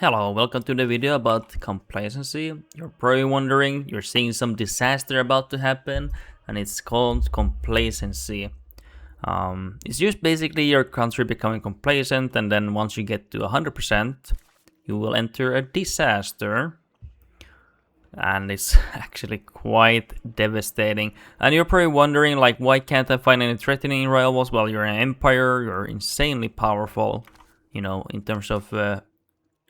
Hello, welcome to the video about complacency. You're probably wondering, you're seeing some disaster about to happen, and it's called complacency. It's just basically your country becoming complacent, and then once you get to 100%, you will enter a disaster. And it's actually quite devastating. And you're probably wondering, like, why can't I find any threatening rivals? Well, you're an empire, you're insanely powerful, in terms of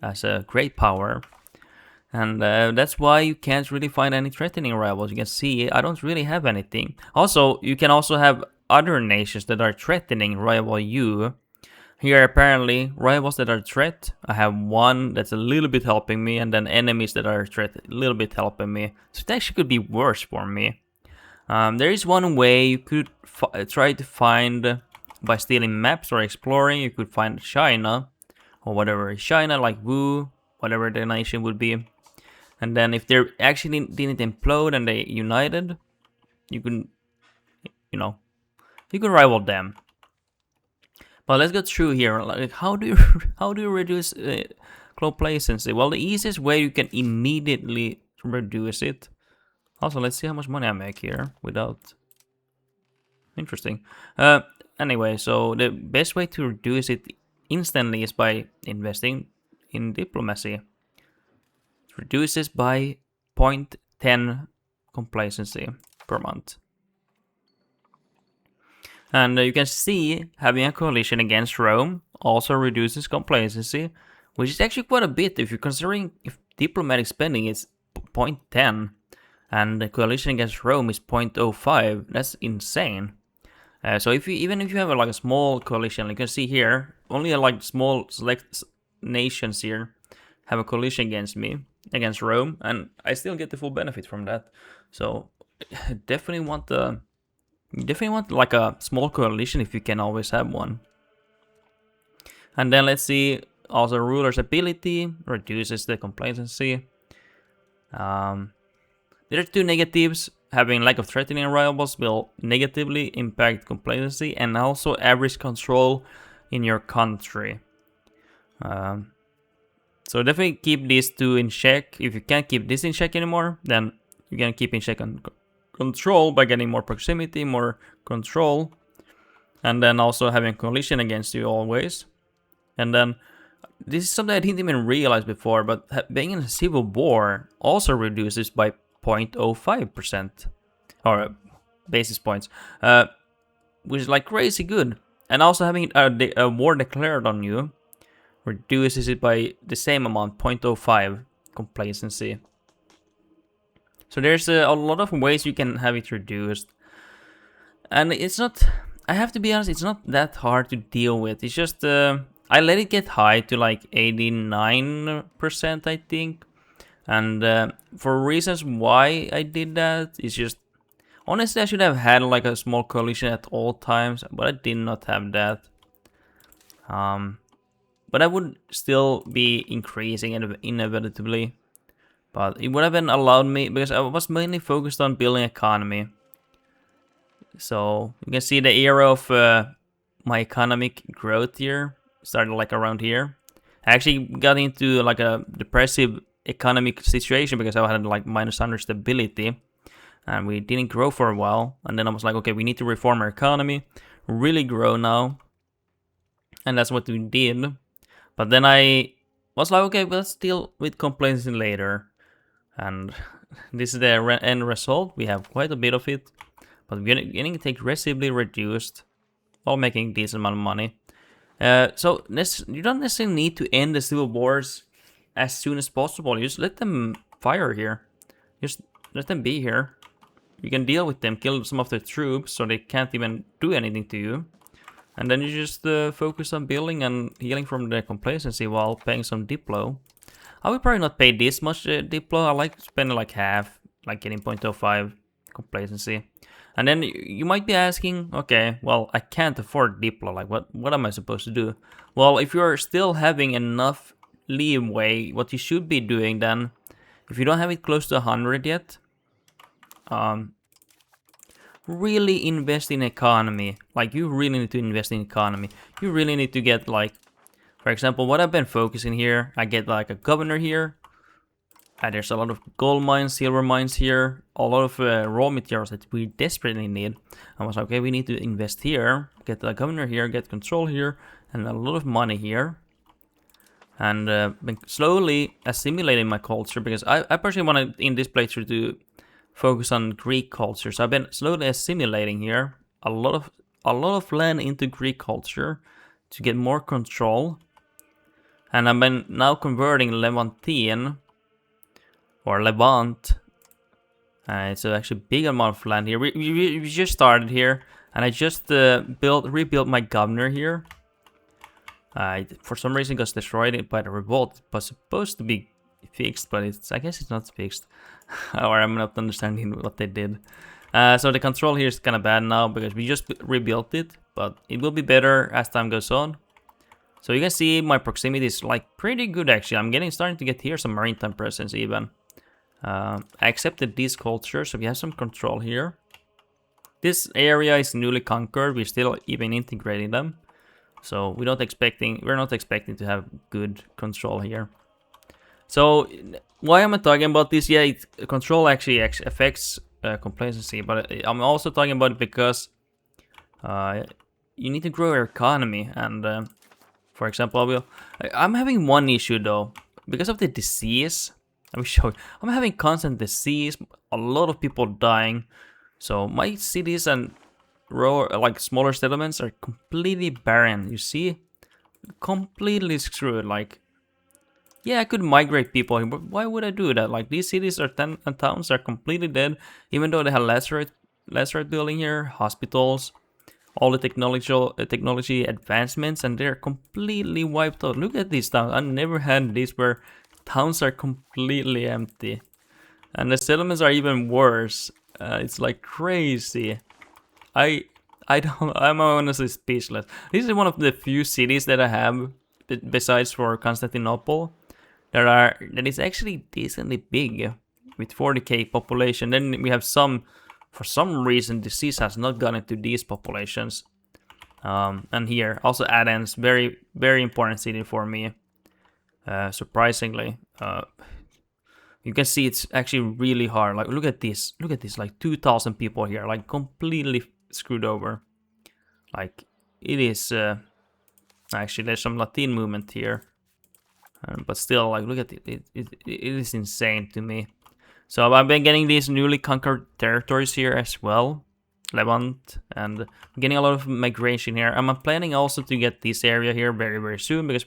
as a great power. And that's why you can't really find any threatening rivals. You can see I don't really have anything. Also, you can also have other nations that are threatening rival you. Here apparently, rivals that are threat, I have one that's a little bit helping me, and then enemies that are threat, a little bit helping me. So it actually could be worse for me. There is one way you could try to find, by stealing maps or exploring, you could find China, or whatever, China, like Wu, whatever the nation would be. And then if they actually didn't implode and they united, you can, you can rival them. But let's go through here. Like, how do you reduce complacency? Well, the easiest way you can immediately reduce it. Also, let's see how much money I make here without. Interesting. Anyway, so the best way to reduce it instantly is by investing in diplomacy. It reduces by 0.10 complacency per month. And you can see having a coalition against Rome also reduces complacency, which is actually quite a bit if you're considering if diplomatic spending is 0.10 and the coalition against Rome is 0.05. That's insane. So even if you have like a small coalition, you can see here only like small select nations here have a coalition against me, against Rome, and I still get the full benefit from that. So definitely want like a small coalition if you can always have one. And then let's see, also ruler's ability reduces the complacency. There are two negatives. Having lack of threatening rivals will negatively impact complacency and also average control in your country. So definitely keep these two in check. If you can't keep this in check anymore, then you can keep in check on control by getting more proximity, more control, and then also having coalition against you always. And then this is something I didn't even realize before, but being in a civil war also reduces by 0.05% or basis points, which is like crazy good. And also having a war declared on you reduces it by the same amount, 0.05 complacency. So there's a lot of ways you can have it reduced. And it's not, I have to be honest, it's not that hard to deal with. It's just, I let it get high to like 89%, I think. And for reasons why I did that, it's just, honestly, I should have had like a small coalition at all times, but I did not have that. But I would still be increasing inevitably. But it would have been allowed me, because I was mainly focused on building economy. So you can see the era of my economic growth here started like around here. I actually got into like a depressive economic situation because I had like -100 stability and we didn't grow for a while. And then I was like, okay, we need to reform our economy, really grow now. And that's what we did. But then I was like, okay, let's deal with complacency later. And this is the end result. We have quite a bit of it, but we're getting it aggressively reduced while making decent amount of money. So you don't necessarily need to end the civil wars as soon as possible. You just let them fire here. Just let them be here. You can deal with them, kill some of their troops so they can't even do anything to you. And then you just focus on building and healing from the complacency while paying some diplo. I would probably not pay this much diplo. I like spending like half, like getting 0.05 complacency. And then you might be asking, okay, well, I can't afford diplo. Like, what am I supposed to do? Well, if you're still having enough leeway, what you should be doing then, if you don't have it close to 100 yet, really invest in economy. Like, you really need to invest in economy. You really need to get like For example, what I've been focusing here, I get like a governor here. There's a lot of gold mines, silver mines here, a lot of raw materials that we desperately need. I was like, okay, we need to invest here, get the governor here, get control here, and a lot of money here. And been slowly assimilating my culture, because I personally wanted in this playthrough to focus on Greek culture. So I've been slowly assimilating here a lot of land into Greek culture to get more control. And I've been now converting Levantine or Levant. It's actually a big amount of land here. We just started here, and I just rebuilt my governor here. For some reason got destroyed by the revolt. It was supposed to be fixed, but I guess it's not fixed. Or I'm not understanding what they did. So the control here is kind of bad now because we just rebuilt it, but it will be better as time goes on. So you can see my proximity is like pretty good actually. I'm starting to get here some maritime presence even. I accepted these cultures, so we have some control here. This area is newly conquered. We're still even integrating them, so we're not expecting to have good control here. So why am I talking about this? Yeah, control actually affects complacency, but I'm also talking about it because you need to grow your economy. And for example, I'm having one issue though because of the disease. Let me show you. I'm having constant disease, a lot of people dying. So my cities and smaller settlements are completely barren. You see? Completely screwed. Like, yeah, I could migrate people, but why would I do that? Like, these cities and towns are completely dead, even though they have Lazarus building here, hospitals, all the technology advancements, and they're completely wiped out. Look at these towns. I never had these where towns are completely empty, and the settlements are even worse. It's like crazy. I'm honestly speechless. This is one of the few cities that I have, besides for Constantinople, that is actually decently big, with 40k population. Then we have for some reason, disease has not gotten to these populations. And here also Athens, very very important city for me. Surprisingly, you can see it's actually really hard. Like, look at this, like 2,000 people here, like completely screwed over. Like, it is actually there's some Latin movement here, but still, like, look at it. It is insane to me. So I've been getting these newly conquered territories here as well, Levant, and getting a lot of migration here. I'm planning also to get this area here very very soon, because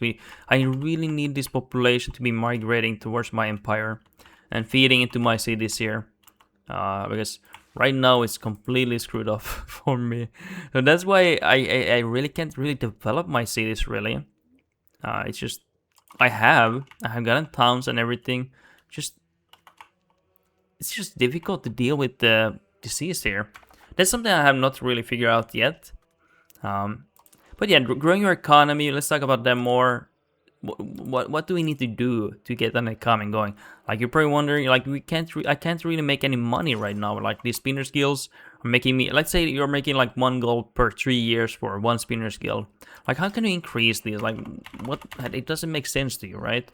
I really need this population to be migrating towards my empire and feeding into my cities here, because right now it's completely screwed up for me. So that's why I really can't really develop my cities really. It's just I have gotten towns and everything. It's just difficult to deal with the disease here. That's something I have not really figured out yet. But yeah, growing your economy. Let's talk about that more. What do we need to do to get an economy going? Like, you're probably wondering, like, I can't really make any money right now. Like, these spinner skills are making me. Let's say you're making like 1 gold per 3 years for 1 spinner skill. Like, how can you increase these? Like, what? It doesn't make sense to you, right?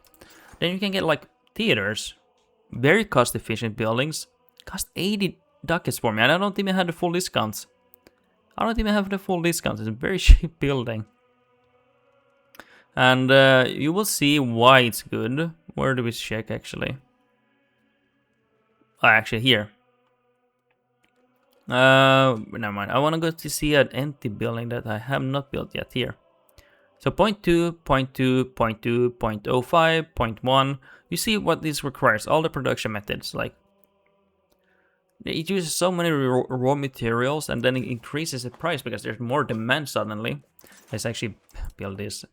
Then you can get like theaters, very cost efficient buildings. Cost 80 ducats for me, and I don't even have the full discounts. It's a very cheap building. And you will see why it's good. Where do we check actually? Oh, actually here. Never mind. I want to go to see an empty building that I have not built yet here. So 0.2, 0.2, 0.2, 0.05, 0.1. You see what this requires. All the production methods, like, it uses so many raw materials, and then it increases the price because there's more demand suddenly. Let's actually build this.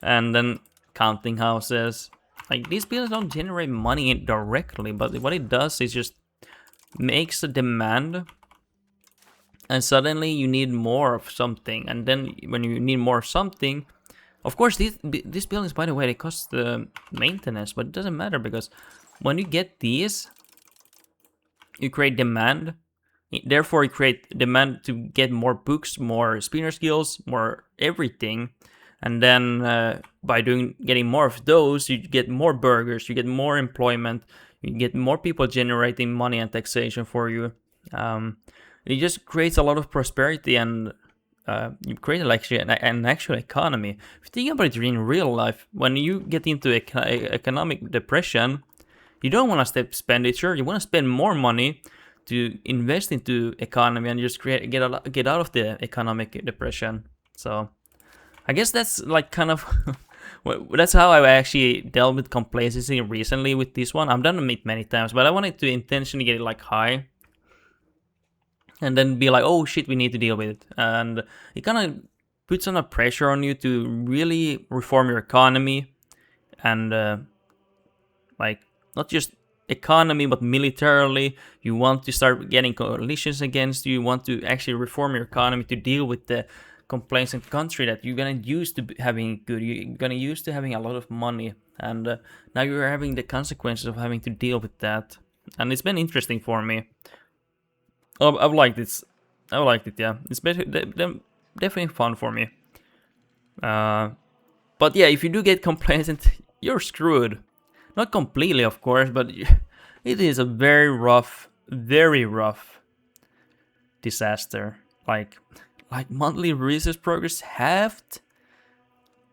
And then counting houses. Like, these buildings don't generate money directly, but what it does is just makes the demand, and suddenly you need more of something. And then when you need more of something, of course these buildings, by the way, they cost maintenance, but it doesn't matter, because when you get these, you create demand. Therefore, you create demand to get more books, more spinner skills, more everything. And then by getting more of those, you get more burgers, you get more employment, you get more people generating money and taxation for you. It just creates a lot of prosperity, and you create an actual economy. If you think about it in real life, when you get into economic depression, you don't want to step expenditure. You want to spend more money to invest into economy and just get out of the economic depression. So I guess that's like kind of that's how I actually dealt with complacency recently with this one. I've done it many times, but I wanted to intentionally get it like high and then be like, oh shit, we need to deal with it. And it kind of puts on a pressure on you to really reform your economy and like not just economy but militarily. You want to start getting coalitions against you. You want to actually reform your economy to deal with the complacent country that you're gonna use to having good. You're gonna use to having a lot of money, and now you're having the consequences of having to deal with that. And it's been interesting for me. I've liked it. I liked it. Yeah, it's definitely fun for me. But yeah, if you do get complacent, you're screwed. Not completely, of course, but it is a very rough disaster. Like monthly research progress halved,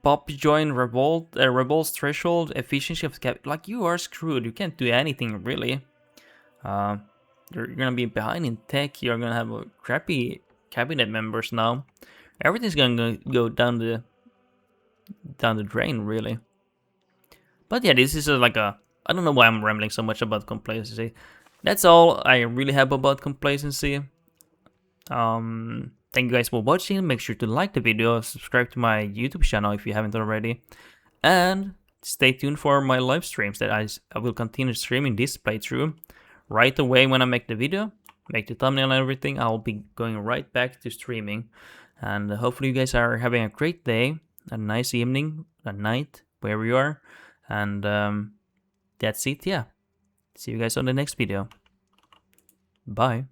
pop join revolt's threshold, efficiency of cap. Like you are screwed. You can't do anything really. You're gonna be behind in tech. You're gonna have a crappy cabinet members now. Everything's gonna go down the drain really. But yeah, this is like a, I don't know why I'm rambling so much about complacency. That's all I really have about complacency. Thank you guys for watching. Make sure to like the video, subscribe to my YouTube channel if you haven't already, and stay tuned for my live streams that I will continue streaming this playthrough right away when I make the video, make the thumbnail and everything. I'll be going right back to streaming, and hopefully you guys are having a great day, a nice evening, a night, wherever you are, and that's it. Yeah, see you guys on the next video. Bye.